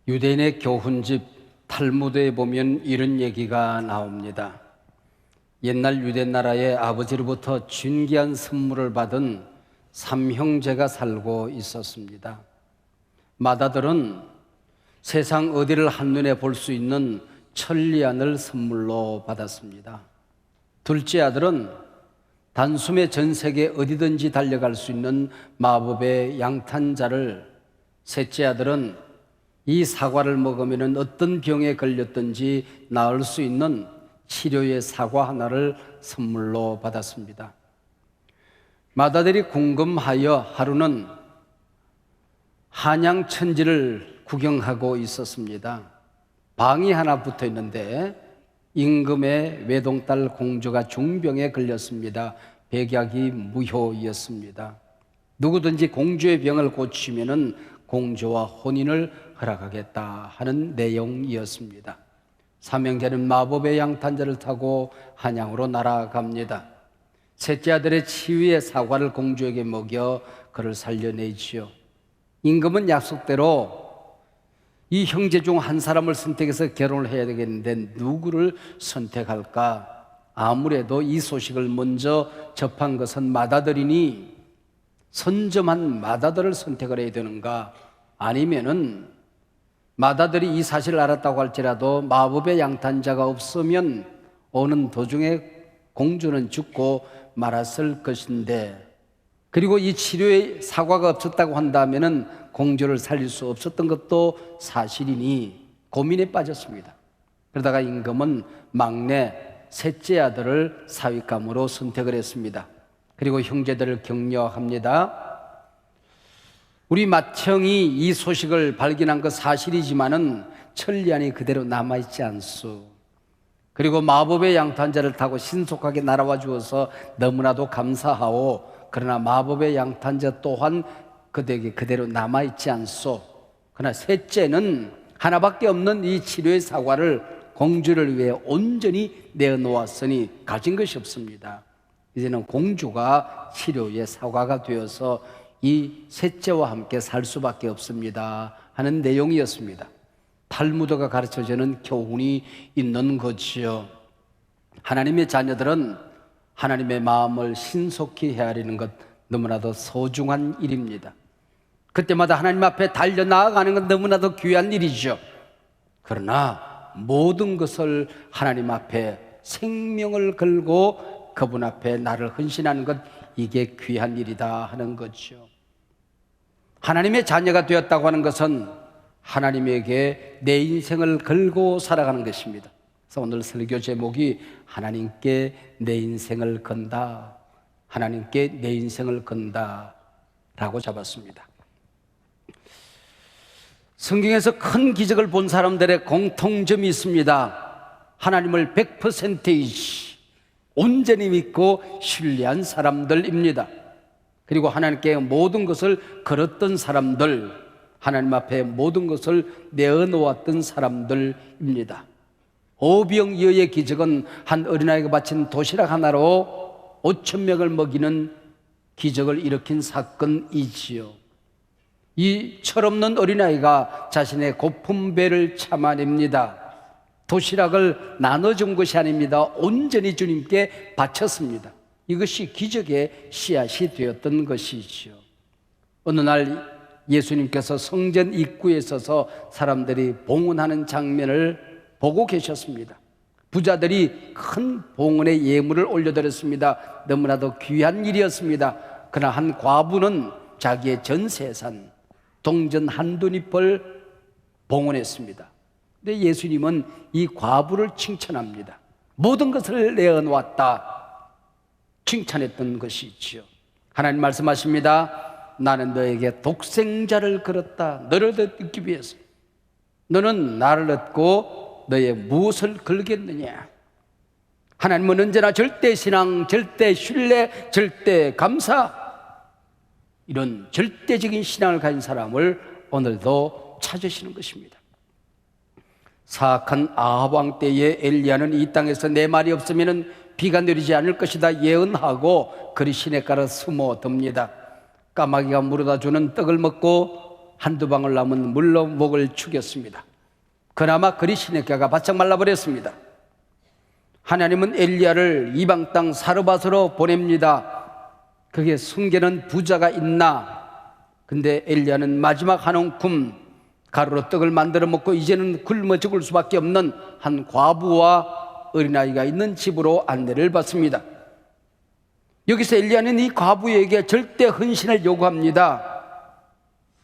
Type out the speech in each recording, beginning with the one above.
유대인의 교훈집 탈무드에 보면 이런 얘기가 나옵니다. 옛날 유대 나라의 아버지로부터 존귀한 선물을 받은 삼형제가 살고 있었습니다. 맏아들은 세상 어디를 한눈에 볼 수 있는 천리안을 선물로 받았습니다. 둘째 아들은 단숨에 전 세계 어디든지 달려갈 수 있는 마법의 양탄자를, 셋째 아들은 이 사과를 먹으면 어떤 병에 걸렸든지 나을 수 있는 치료의 사과 하나를 선물로 받았습니다. 맏아들이 궁금하여 하루는 한양천지를 구경하고 있었습니다. 방이 하나 붙어 있는데 임금의 외동딸 공주가 중병에 걸렸습니다. 백약이 무효였습니다. 누구든지 공주의 병을 고치면은 공주와 혼인을 허락하겠다 하는 내용이었습니다. 삼형제는 마법의 양탄자를 타고 한양으로 날아갑니다. 셋째 아들의 치유의 사과를 공주에게 먹여 그를 살려내지요. 임금은 약속대로 이 형제 중 한 사람을 선택해서 결혼을 해야 되겠는데 누구를 선택할까? 아무래도 이 소식을 먼저 접한 것은 맏아들이니 선점한 맏아들을 선택을 해야 되는가? 아니면은 맏아들이 이 사실을 알았다고 할지라도 마법의 양탄자가 없으면 오는 도중에 공주는 죽고 말았을 것인데, 그리고 이 치료의 사과가 없었다고 한다면은 공주를 살릴 수 없었던 것도 사실이니 고민에 빠졌습니다. 그러다가 임금은 막내 셋째 아들을 사위감으로 선택을 했습니다. 그리고 형제들을 격려합니다. 우리 맏형이 이 소식을 발견한 것 사실이지만은 천리안이 그대로 남아있지 않소. 그리고 마법의 양탄자를 타고 신속하게 날아와 주어서 너무나도 감사하오. 그러나 마법의 양탄자 또한 그대에게 그대로 남아있지 않소. 그러나 셋째는 하나밖에 없는 이 치료의 사과를 공주를 위해 온전히 내어놓았으니 가진 것이 없습니다. 이제는 공주가 치료의 사과가 되어서 이 셋째와 함께 살 수밖에 없습니다 하는 내용이었습니다. 탈무드가 가르쳐주는 교훈이 있는 거지요. 하나님의 자녀들은 하나님의 마음을 신속히 헤아리는 것 너무나도 소중한 일입니다. 그때마다 하나님 앞에 달려나아가는 건 너무나도 귀한 일이죠. 그러나 모든 것을 하나님 앞에 생명을 걸고 그분 앞에 나를 헌신하는 것, 이게 귀한 일이다 하는 거죠. 하나님의 자녀가 되었다고 하는 것은 하나님에게 내 인생을 걸고 살아가는 것입니다. 그래서 오늘 설교 제목이 하나님께 내 인생을 건다, 하나님께 내 인생을 건다 라고 잡았습니다. 성경에서 큰 기적을 본 사람들의 공통점이 있습니다. 하나님을 100% 온전히 믿고 신뢰한 사람들입니다. 그리고 하나님께 모든 것을 걸었던 사람들, 하나님 앞에 모든 것을 내어놓았던 사람들입니다. 오병이어의 기적은 한 어린아이가 바친 도시락 하나로 5,000명을 먹이는 기적을 일으킨 사건이지요. 이 철없는 어린아이가 자신의 고픈 배를 참아냅니다. 도시락을 나눠준 것이 아닙니다. 온전히 주님께 바쳤습니다. 이것이 기적의 씨앗이 되었던 것이지요. 어느 날 예수님께서 성전 입구에 서서 사람들이 봉헌하는 장면을 보고 계셨습니다. 부자들이 큰 봉헌의 예물을 올려드렸습니다. 너무나도 귀한 일이었습니다. 그러나 한 과부는 자기의 전 재산, 동전 한두 잎을 봉헌했습니다. 근데 예수님은 이 과부를 칭찬합니다. 모든 것을 내어놓았다 칭찬했던 것이지요. 하나님 말씀하십니다. 나는 너에게 독생자를 걸었다. 너를 얻기 위해서. 너는 나를 얻고 너의 무엇을 걸겠느냐. 하나님은 언제나 절대 신앙, 절대 신뢰, 절대 감사, 이런 절대적인 신앙을 가진 사람을 오늘도 찾으시는 것입니다. 사악한 아합 왕 때에 엘리야는 이 땅에서 내 말이 없으면 비가 내리지 않을 것이다 예언하고 그리 시냇가로 숨어듭니다. 까마귀가 물어다 주는 떡을 먹고 한두 방울 남은 물로 목을 축였습니다. 그나마 그리 시냇가가 바짝 말라버렸습니다. 하나님은 엘리야를 이방 땅 사르밧으로 보냅니다. 그게 숨기는 부자가 있나? 근데 엘리야는 마지막 한 움큼 가루로 떡을 만들어 먹고 이제는 굶어 죽을 수밖에 없는 한 과부와 어린아이가 있는 집으로 안내를 받습니다. 여기서 엘리야는 이 과부에게 절대 헌신을 요구합니다.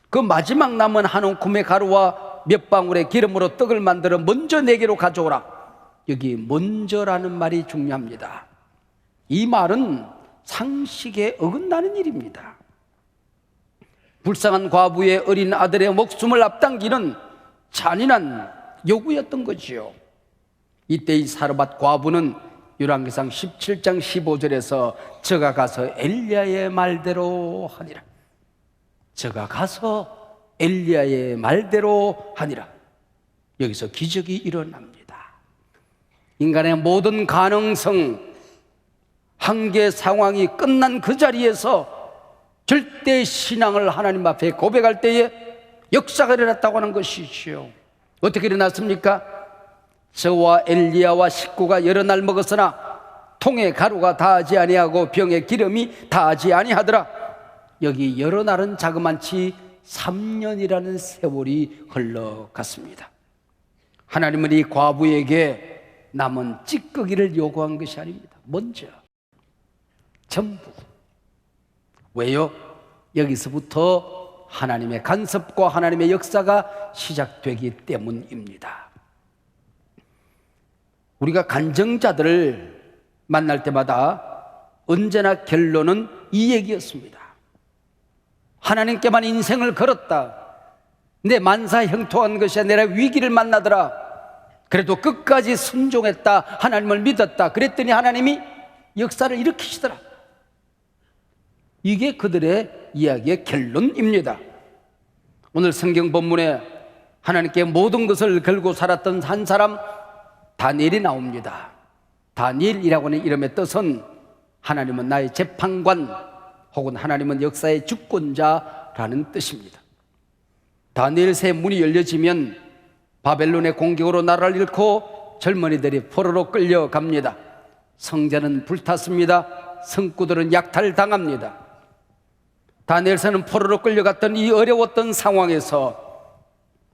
그 마지막 남은 한 움큼의 가루와 몇 방울의 기름으로 떡을 만들어 먼저 내게로 가져오라. 여기 먼저라는 말이 중요합니다. 이 말은 상식에 어긋나는 일입니다. 불쌍한 과부의 어린 아들의 목숨을 앞당기는 잔인한 요구였던 거지요. 이때 이 사르밧 과부는 열왕기상 17장 15절에서 저가 가서 엘리야의 말대로 하니라. 저가 가서 엘리야의 말대로 하니라. 여기서 기적이 일어납니다. 인간의 모든 가능성, 한계 상황이 끝난 그 자리에서 절대 신앙을 하나님 앞에 고백할 때에 역사가 일어났다고 하는 것이지요. 어떻게 일어났습니까? 저와 엘리야와 식구가 여러 날 먹었으나 통에 가루가 다하지 아니하고 병에 기름이 다하지 아니하더라. 여기 여러 날은 자그만치 3년이라는 세월이 흘러갔습니다. 하나님은 이 과부에게 남은 찌꺼기를 요구한 것이 아닙니다. 먼저 전부. 왜요? 여기서부터 하나님의 간섭과 하나님의 역사가 시작되기 때문입니다. 우리가 간증자들을 만날 때마다 언제나 결론은 이 얘기였습니다. 하나님께만 인생을 걸었다. 내 만사형통한 것이야. 내가 위기를 만나더라. 그래도 끝까지 순종했다. 하나님을 믿었다. 그랬더니 하나님이 역사를 일으키시더라. 이게 그들의 이야기의 결론입니다. 오늘 성경 본문에 하나님께 모든 것을 걸고 살았던 한 사람 다니엘이 나옵니다. 다니엘이라고 하는 이름의 뜻은 하나님은 나의 재판관 혹은 하나님은 역사의 주권자라는 뜻입니다. 다니엘서의 문이 열려지면 바벨론의 공격으로 나라를 잃고 젊은이들이 포로로 끌려갑니다. 성전은 불탔습니다. 성구들은 약탈당합니다. 다니엘서는 포로로 끌려갔던 이 어려웠던 상황에서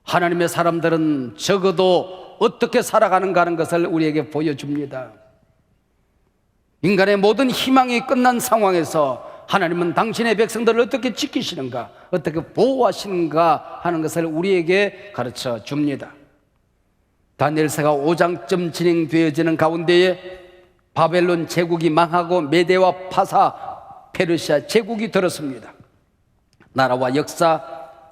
하나님의 사람들은 적어도 어떻게 살아가는가 하는 것을 우리에게 보여줍니다. 인간의 모든 희망이 끝난 상황에서 하나님은 당신의 백성들을 어떻게 지키시는가, 어떻게 보호하시는가 하는 것을 우리에게 가르쳐 줍니다. 다니엘서가 5장쯤 진행되어지는 가운데에 바벨론 제국이 망하고 메대와 파사, 페르시아 제국이 들었습니다. 나라와 역사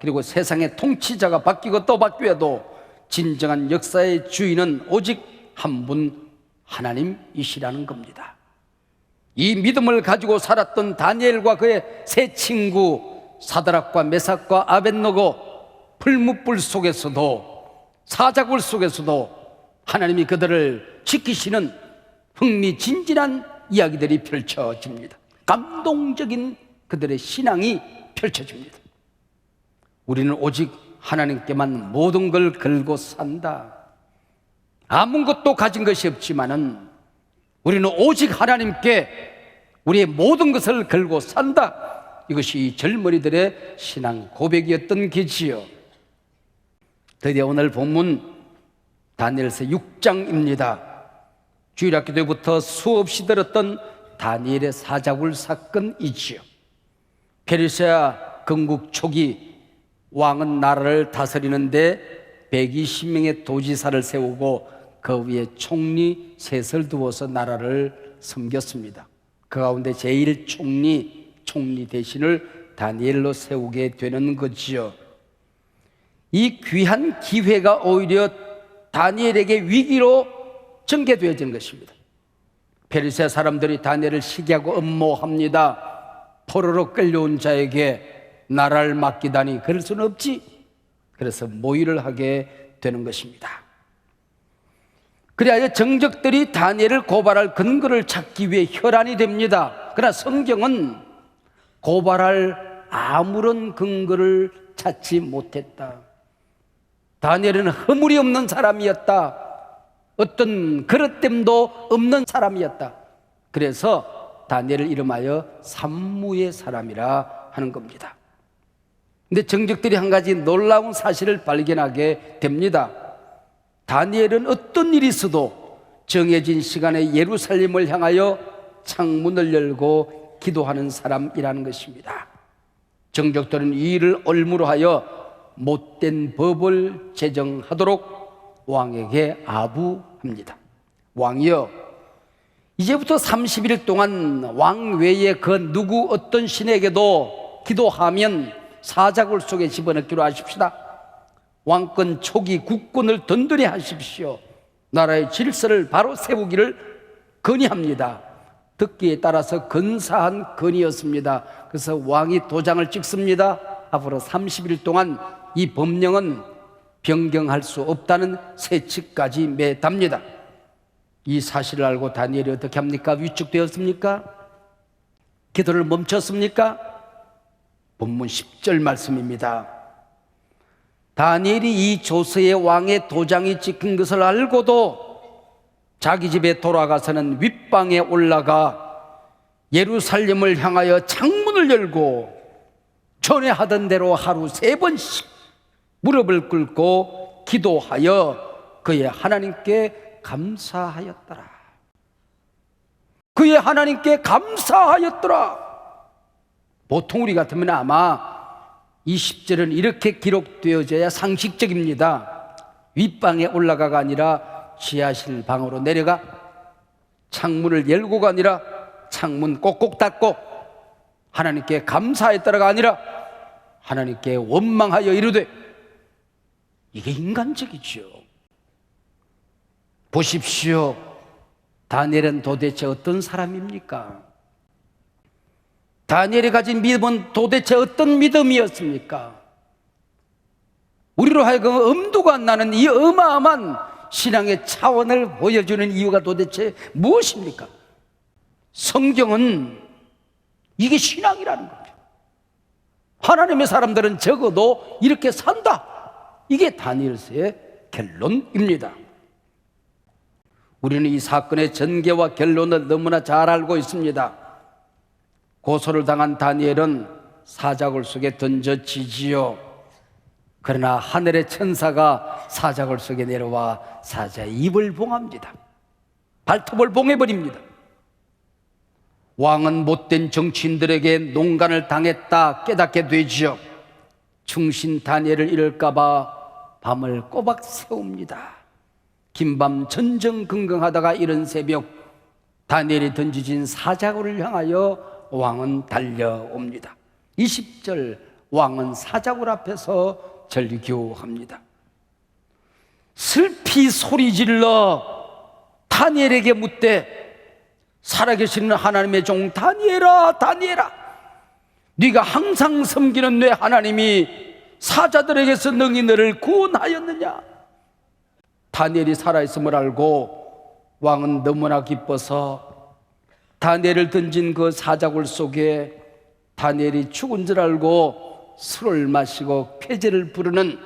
그리고 세상의 통치자가 바뀌고 또 바뀌어도 진정한 역사의 주인은 오직 한 분 하나님이시라는 겁니다. 이 믿음을 가지고 살았던 다니엘과 그의 세 친구 사드락과 메삭과 아벳노고 풀무불 속에서도 사자굴 속에서도 하나님이 그들을 지키시는 흥미진진한 이야기들이 펼쳐집니다. 감동적인 그들의 신앙이 펼쳐집니다. 우리는 오직 하나님께만 모든 걸 걸고 산다. 아무것도 가진 것이 없지만은 우리는 오직 하나님께 우리의 모든 것을 걸고 산다. 이것이 이 젊은이들의 신앙 고백이었던 게지요. 드디어 오늘 본문 다니엘서 6장입니다. 주일학교 때부터 수없이 들었던 다니엘의 사자굴 사건이지요. 페르시아 건국 초기 왕은 나라를 다스리는데 120명의 도지사를 세우고 그 위에 총리 셋을 두어서 나라를 섬겼습니다. 그 가운데 제1총리 대신을 다니엘로 세우게 되는 거지요. 이 귀한 기회가 오히려 다니엘에게 위기로 전개되어진 것입니다. 페르시아 사람들이 다니엘을 시기하고 음모합니다. 포로로 끌려온 자에게 나라를 맡기다니 그럴 수는 없지. 그래서 모의를 하게 되는 것입니다. 그래야 정적들이 다니엘을 고발할 근거를 찾기 위해 혈안이 됩니다. 그러나 성경은 고발할 아무런 근거를 찾지 못했다. 다니엘은 허물이 없는 사람이었다. 어떤 그릇됨도 없는 사람이었다. 그래서 다니엘을 이름하여 산무의 사람이라 하는 겁니다. 근데 정적들이 한 가지 놀라운 사실을 발견하게 됩니다. 다니엘은 어떤 일이 있어도 정해진 시간에 예루살렘을 향하여 창문을 열고 기도하는 사람이라는 것입니다. 정적들은 이 일을 올무로 하여 못된 법을 제정하도록 왕에게 아부합니다. 왕이여, 이제부터 30일 동안 왕 외에 그 누구 어떤 신에게도 기도하면 사자굴 속에 집어넣기로 하십시다. 왕권 초기 국군을 든든히 하십시오. 나라의 질서를 바로 세우기를 건의합니다. 듣기에 따라서 근사한 건의였습니다. 그래서 왕이 도장을 찍습니다. 앞으로 30일 동안 이 법령은 변경할 수 없다는 세칙까지 매답니다. 이 사실을 알고 다니엘이 어떻게 합니까? 위축되었습니까? 기도를 멈췄습니까? 본문 10절 말씀입니다. 다니엘이 이 조서에 왕의 도장이 찍힌 것을 알고도 자기 집에 돌아가서는 윗방에 올라가 예루살렘을 향하여 창문을 열고 전에 하던 대로 하루 3번씩 무릎을 꿇고 기도하여 그의 하나님께 감사하였더라. 그의 하나님께 감사하였더라. 보통 우리 같으면 아마 이 10절은 이렇게 기록되어져야 상식적입니다. 윗방에 올라가가 아니라 지하실 방으로 내려가 창문을 열고가 아니라 창문 꼭꼭 닫고 하나님께 감사했더라가 아니라 하나님께 원망하여 이르되, 이게 인간적이죠. 보십시오. 다니엘은 도대체 어떤 사람입니까? 다니엘이 가진 믿음은 도대체 어떤 믿음이었습니까? 우리로 하여금 엄두가 안 나는 이 어마어마한 신앙의 차원을 보여주는 이유가 도대체 무엇입니까? 성경은 이게 신앙이라는 겁니다. 하나님의 사람들은 적어도 이렇게 산다. 이게 다니엘서의 결론입니다. 우리는 이 사건의 전개와 결론을 너무나 잘 알고 있습니다. 고소를 당한 다니엘은 사자굴 속에 던져지지요. 그러나 하늘의 천사가 사자굴 속에 내려와 사자의 입을 봉합니다. 발톱을 봉해버립니다. 왕은 못된 정치인들에게 농간을 당했다 깨닫게 되지요. 충신 다니엘을 잃을까봐 밤을 꼬박 세웁니다. 긴밤 전전긍긍하다가 이른 새벽 다니엘이 던져진 사자굴을 향하여 왕은 달려옵니다. 20절, 왕은 사자굴 앞에서 절규합니다. 슬피 소리질러 다니엘에게 묻되, 살아계시는 하나님의 종 다니엘아, 다니엘아, 네가 항상 섬기는 내 하나님이 사자들에게서 능히 너를 구원하였느냐? 다니엘이 살아있음을 알고 왕은 너무나 기뻐서 다니엘을 던진 그 사자굴 속에 다니엘이 죽은 줄 알고 술을 마시고 폐제를 부르는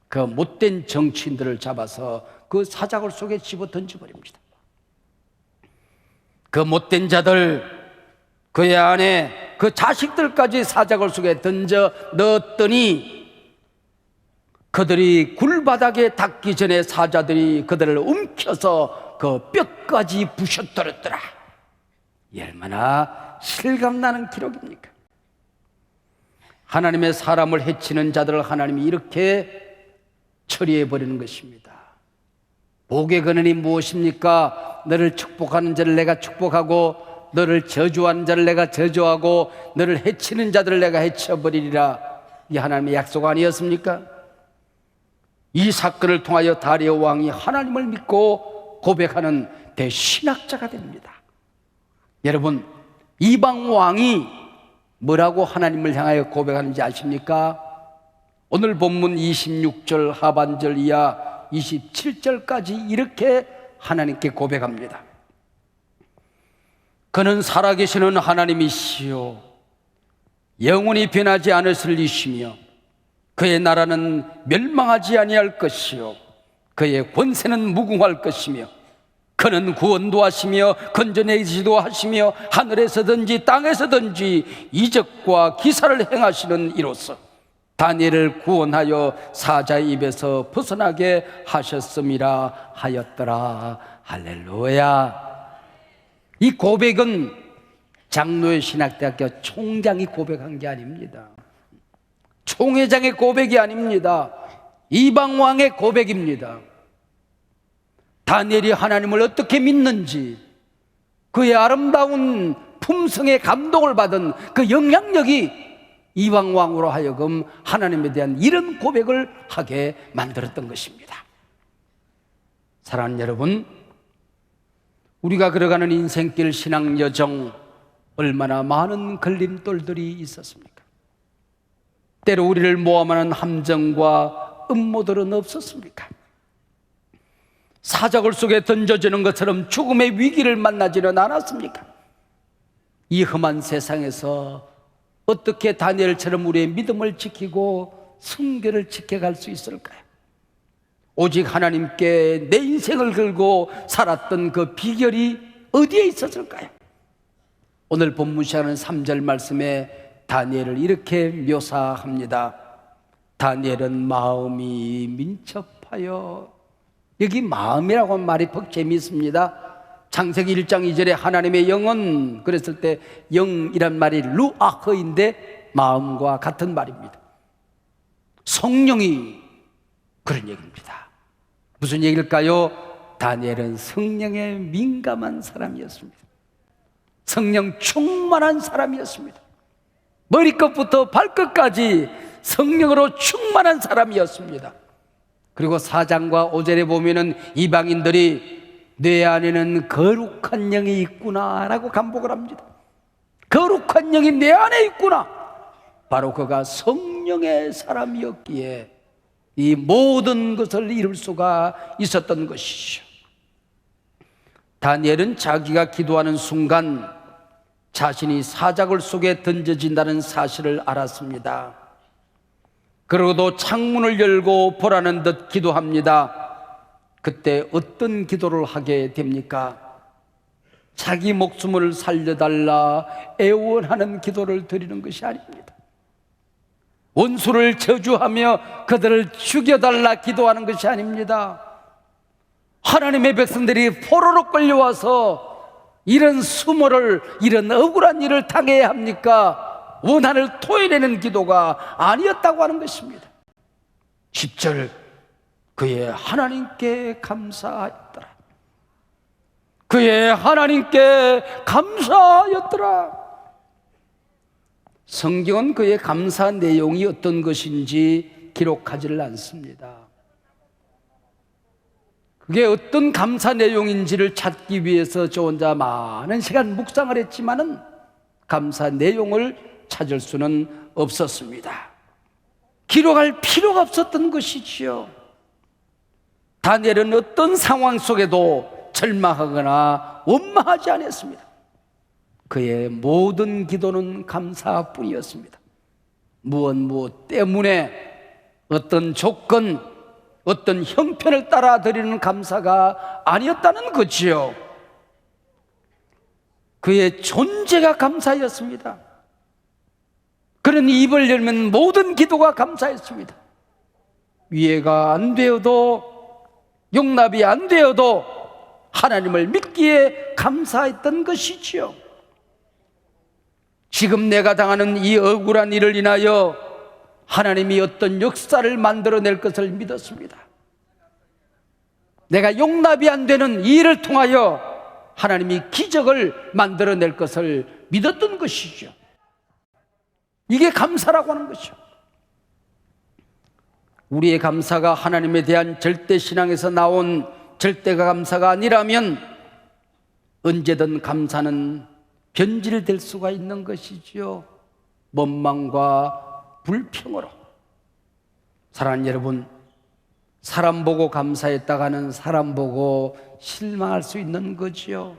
그 못된 정치인들을 잡아서 그 사자굴 속에 집어 던져버립니다. 그 못된 자들, 그의 아내, 그 자식들까지 사자굴 속에 던져 넣었더니 그들이 굴바닥에 닿기 전에 사자들이 그들을 움켜서 그 뼈까지 부셔뜨렸더라. 얼마나 실감나는 기록입니까? 하나님의 사람을 해치는 자들을 하나님이 이렇게 처리해버리는 것입니다. 복의 근원이 무엇입니까? 너를 축복하는 자를 내가 축복하고 너를 저주하는 자를 내가 저주하고 너를 해치는 자들을 내가 해쳐버리리라. 이게 하나님의 약속 아니었습니까? 이 사건을 통하여 다리오 왕이 하나님을 믿고 고백하는 대신학자가 됩니다. 여러분, 이방 왕이 뭐라고 하나님을 향하여 고백하는지 아십니까? 오늘 본문 26절 하반절 이하 27절까지 이렇게 하나님께 고백합니다. 그는 살아계시는 하나님이시요 영원히 변하지 않으실 이시며 그의 나라는 멸망하지 아니할 것이요 그의 권세는 무궁할 것이며 그는 구원도 하시며 건져내시도 하시며 하늘에서든지 땅에서든지 이적과 기사를 행하시는 이로써 다니엘을 구원하여 사자의 입에서 벗어나게 하셨음이라 하였더라. 할렐루야. 이 고백은 장로의 신학대학교 총장이 고백한 게 아닙니다. 총회장의 고백이 아닙니다. 이방왕의 고백입니다. 다니엘이 하나님을 어떻게 믿는지, 그의 아름다운 품성에 감동을 받은 그 영향력이 이방왕으로 하여금 하나님에 대한 이런 고백을 하게 만들었던 것입니다. 사랑하는 여러분, 우리가 걸어가는 인생길 신앙 여정 얼마나 많은 걸림돌들이 있었습니까? 때로 우리를 모함하는 함정과 음모들은 없었습니까? 사자굴 속에 던져지는 것처럼 죽음의 위기를 만나지는 않았습니까? 이 험한 세상에서 어떻게 다니엘처럼 우리의 믿음을 지키고 순결을 지켜갈 수 있을까요? 오직 하나님께 내 인생을 걸고 살았던 그 비결이 어디에 있었을까요? 오늘 본문 시작하는 3절 말씀에 다니엘을 이렇게 묘사합니다. 다니엘은 마음이 민첩하여, 여기 마음이라고 하는 말이 퍽 재미있습니다. 창세기 1장 2절에 하나님의 영은, 그랬을 때 영이란 말이 루아흐인데 마음과 같은 말입니다. 성령이 그런 얘기입니다. 무슨 얘기일까요? 다니엘은 성령에 민감한 사람이었습니다. 성령 충만한 사람이었습니다. 머리끝부터 발끝까지 성령으로 충만한 사람이었습니다. 그리고 4장과 5절에 보면은 이방인들이 내 안에는 거룩한 영이 있구나라고 감복을 합니다. 거룩한 영이 내 안에 있구나. 바로 그가 성령의 사람이었기에 이 모든 것을 이룰 수가 있었던 것이죠. 다니엘은 자기가 기도하는 순간 자신이 사자굴 속에 던져진다는 사실을 알았습니다. 그러고도 창문을 열고 보라는 듯 기도합니다. 그때 어떤 기도를 하게 됩니까? 자기 목숨을 살려달라 애원하는 기도를 드리는 것이 아닙니다. 원수를 저주하며 그들을 죽여달라 기도하는 것이 아닙니다. 하나님의 백성들이 포로로 끌려와서 이런 수모를, 이런 억울한 일을 당해야 합니까? 원한을 토해내는 기도가 아니었다고 하는 것입니다. 10절, 그의 하나님께 감사하였더라. 그의 하나님께 감사하였더라. 성경은 그의 감사 내용이 어떤 것인지 기록하지를 않습니다. 그게 어떤 감사 내용인지를 찾기 위해서 저 혼자 많은 시간 묵상을 했지만은 감사 내용을 찾을 수는 없었습니다. 기록할 필요가 없었던 것이지요. 다니엘은 어떤 상황 속에도 절망하거나 원망하지 않았습니다. 그의 모든 기도는 감사뿐이었습니다. 무엇 때문에, 어떤 조건, 어떤 형편을 따라 드리는 감사가 아니었다는 거지요. 그의 존재가 감사였습니다. 그는 입을 열면 모든 기도가 감사했습니다. 이해가 안 되어도, 용납이 안 되어도 하나님을 믿기에 감사했던 것이지요. 지금 내가 당하는 이 억울한 일을 인하여 하나님이 어떤 역사를 만들어낼 것을 믿었습니다. 내가 용납이 안 되는 이 일을 통하여 하나님이 기적을 만들어낼 것을 믿었던 것이죠. 이게 감사라고 하는 것이죠. 우리의 감사가 하나님에 대한 절대신앙에서 나온 절대가 감사가 아니라면 언제든 감사는 변질될 수가 있는 것이지요. 원망과 불평으로. 사랑하는 여러분, 사람 보고 감사했다가는 사람 보고 실망할 수 있는 거지요.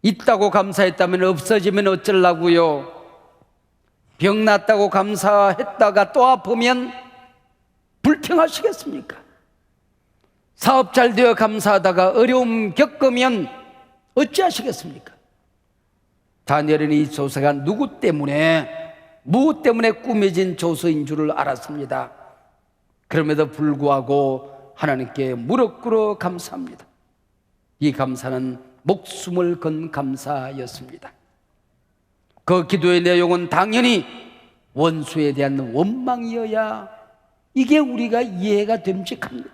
있다고 감사했다면 없어지면 어쩌려고요? 병 낫다고 감사했다가 또 아프면 불평하시겠습니까? 사업 잘 되어 감사하다가 어려움 겪으면 어찌하시겠습니까? 다니엘은 이 조서가 누구 때문에, 무엇 때문에 꾸며진 조서인 줄을 알았습니다. 그럼에도 불구하고 하나님께 무릎 꿇어 감사합니다. 이 감사는 목숨을 건 감사였습니다. 그 기도의 내용은 당연히 원수에 대한 원망이어야 이게 우리가 이해가 됨직합니다.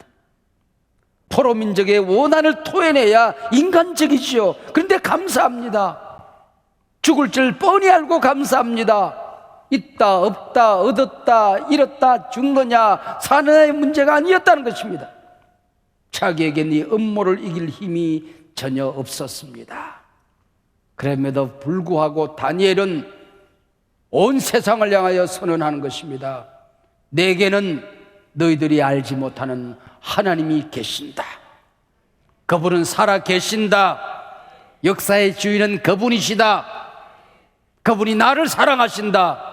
포로 민족의 원한을 토해내야 인간적이지요. 그런데 감사합니다. 죽을 줄 뻔히 알고 감사합니다. 있다 없다 얻었다 잃었다 준 거냐 사느냐의 문제가 아니었다는 것입니다. 자기에겐 이 음모를 이길 힘이 전혀 없었습니다. 그럼에도 불구하고 다니엘은 온 세상을 향하여 선언하는 것입니다. 내게는 너희들이 알지 못하는 하나님이 계신다. 그분은 살아 계신다. 역사의 주인은 그분이시다. 그분이 나를 사랑하신다.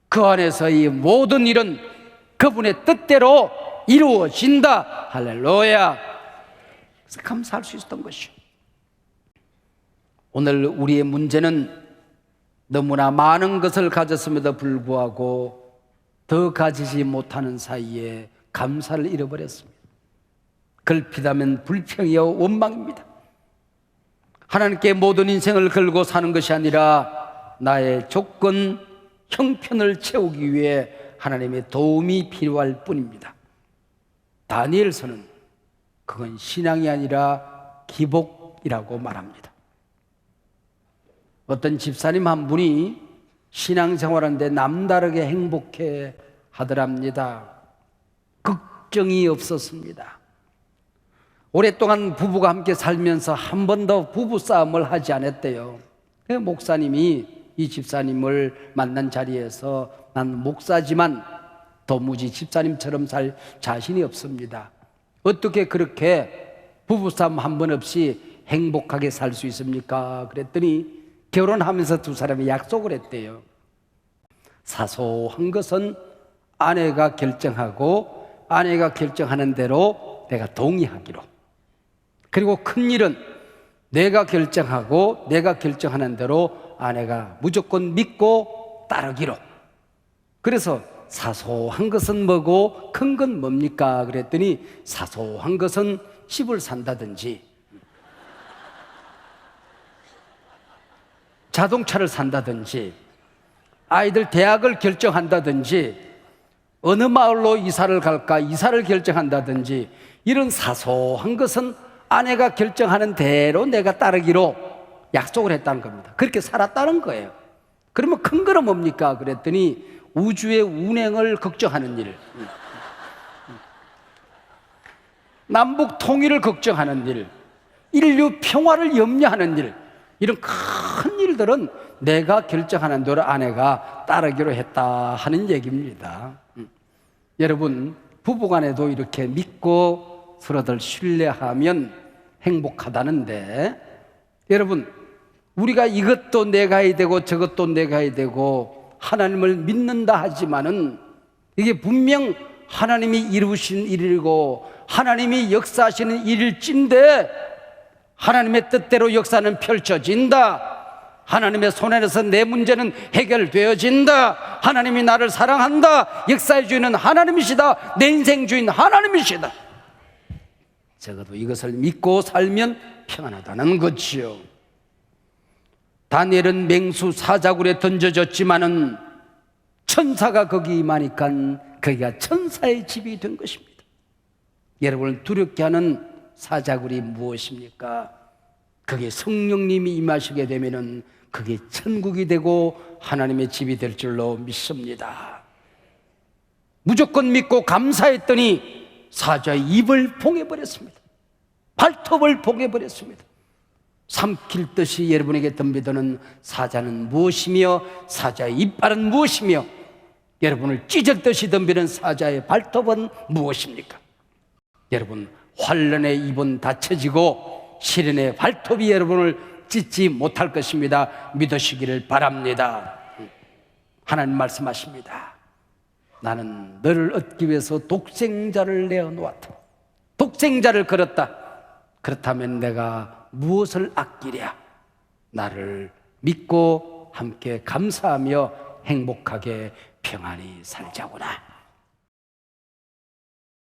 그 안에서 이 모든 일은 그분의 뜻대로 이루어진다. 할렐루야. 그래서 감사할 수 있었던 것이요. 오늘 우리의 문제는 너무나 많은 것을 가졌음에도 불구하고 더 가지지 못하는 사이에 감사를 잃어버렸습니다. 걸핏하면 불평이요 원망입니다. 하나님께 모든 인생을 걸고 사는 것이 아니라 나의 조건, 형편을 채우기 위해 하나님의 도움이 필요할 뿐입니다. 다니엘서는 그건 신앙이 아니라 기복이라고 말합니다. 어떤 집사님 한 분이 신앙생활하는데 남다르게 행복해 하더랍니다. 걱정이 없었습니다. 오랫동안 부부가 함께 살면서 한 번도 부부싸움을 하지 않았대요. 목사님이 이 집사님을 만난 자리에서 난 목사지만 도무지 집사님처럼 살 자신이 없습니다. 어떻게 그렇게 부부싸움 한 번 없이 행복하게 살 수 있습니까? 그랬더니 결혼하면서 두 사람이 약속을 했대요. 사소한 것은 아내가 결정하고 아내가 결정하는 대로 내가 동의하기로, 그리고 큰 일은 내가 결정하고 내가 결정하는 대로 아내가 무조건 믿고 따르기로. 그래서 사소한 것은 뭐고 큰 건 뭡니까? 그랬더니 사소한 것은 집을 산다든지 자동차를 산다든지 아이들 대학을 결정한다든지 어느 마을로 이사를 갈까 이사를 결정한다든지 이런 사소한 것은 아내가 결정하는 대로 내가 따르기로 약속을 했다는 겁니다. 그렇게 살았다는 거예요. 그러면 큰 거는 뭡니까? 그랬더니 우주의 운행을 걱정하는 일, 남북 통일을 걱정하는 일, 인류 평화를 염려하는 일, 이런 큰 일들은 내가 결정하는 대로 아내가 따르기로 했다 하는 얘기입니다. 여러분, 부부간에도 이렇게 믿고 서로들 신뢰하면 행복하다는데, 여러분, 우리가 이것도 내가 해야 되고 저것도 내가 해야 되고 하나님을 믿는다 하지만은 이게 분명 하나님이 이루신 일이고 하나님이 역사하시는 일일진데 하나님의 뜻대로 역사는 펼쳐진다. 하나님의 손에서 내 문제는 해결되어진다. 하나님이 나를 사랑한다. 역사의 주인은 하나님이시다. 내 인생 주인 하나님이시다. 적어도 이것을 믿고 살면 평안하다는 거지요. 다니엘은 맹수 사자굴에 던져졌지만은 천사가 거기 임하니까 거기가 천사의 집이 된 것입니다. 여러분을 두렵게 하는 사자굴이 무엇입니까? 그게 성령님이 임하시게 되면은 그게 천국이 되고 하나님의 집이 될 줄로 믿습니다. 무조건 믿고 감사했더니 사자의 입을 봉해버렸습니다. 발톱을 봉해버렸습니다. 삼킬 듯이 여러분에게 덤비드는 사자는 무엇이며 사자의 이빨은 무엇이며 여러분을 찢을 듯이 덤비는 사자의 발톱은 무엇입니까? 여러분, 환란의 입은 닫혀지고 시련의 발톱이 여러분을 찢지 못할 것입니다. 믿으시기를 바랍니다. 하나님 말씀하십니다. 나는 너를 얻기 위해서 독생자를 내어놓았다. 독생자를 걸었다. 그렇다면 내가 무엇을 아끼랴? 나를 믿고 함께 감사하며 행복하게 평안히 살자구나.